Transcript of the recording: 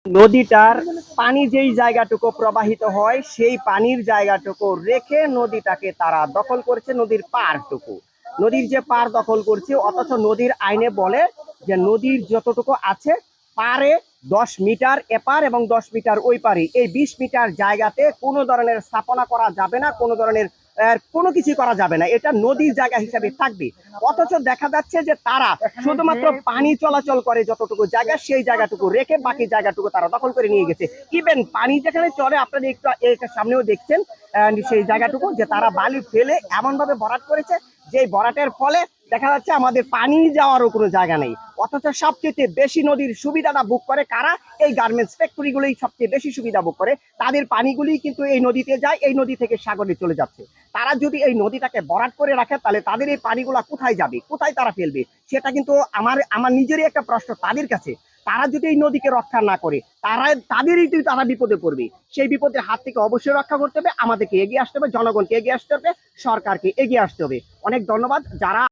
নদীটার পানি যেই জায়গাটুকু প্রবাহিত হয় সেই পানির জায়গাটুকু রেখে নদীটাকে তারা দখল করেছে, নদীর পাড়টুকু। নদীর যে পাড় দখল করছে, অথচ নদীর আইনে বলে যে নদীর যতটুকু আছে পারে 10 মিটার এপার এবং 10 মিটার ওই পারে, এই 20 মিটার জায়গাতে কোনো ধরনের স্থাপনা করা যাবে না, কোনো ধরনের কোনো কিছু করা যাবে না, এটা নদীর জায়গা হিসাবে থাকবে। অথচ দেখা যাচ্ছে যে তারা শুধুমাত্র পানি চলাচল করে যতটুকু জায়গা সেই জায়গাটুকু রেখে বাকি জায়গাটুকু তারা দখল করে নিয়ে গেছে। ইভেন পানি যেখানে চলে আপনারা একটু সামনেও দেখছেন সেই জায়গাটুকু যে তারা বালি ফেলে এমন ভাবে ভরাট করেছে যে ভরাটের ফলে দেখা যাচ্ছে আমাদের পানি যাওয়ারও কোনো জায়গা নেই। অথচ সবচেয়ে বেশি নদীর সুবিধাটা বুক করে কারা? এই গার্মেন্টস ফ্যাক্টরিগুলোই সবচেয়ে বেশি সুবিধা বুক করে। তাদের পানিগুলি কিন্তু এই নদীতে যায়, এই নদী থেকে সাগরে চলে যাচ্ছে। তারা যদি এই নদীটাকে ভরাট করে রাখে তাহলে তাদের এই পানিগুলা কোথায় যাবে, কোথায় তারা ফেলবে? সেটা কিন্তু আমার নিজেরই একটা প্রশ্ন তাদের কাছে। তারা যদি এই নদীকে রক্ষা না করে তারা বিপদে পড়বে। সেই বিপদের হাত থেকে অবশ্যই রক্ষা করতে হবে, আমাদেরকে এগিয়ে আসতে হবে, জনগণকে এগিয়ে আসতে হবে, সরকারকে এগিয়ে আসতে হবে। অনেক ধন্যবাদ যারা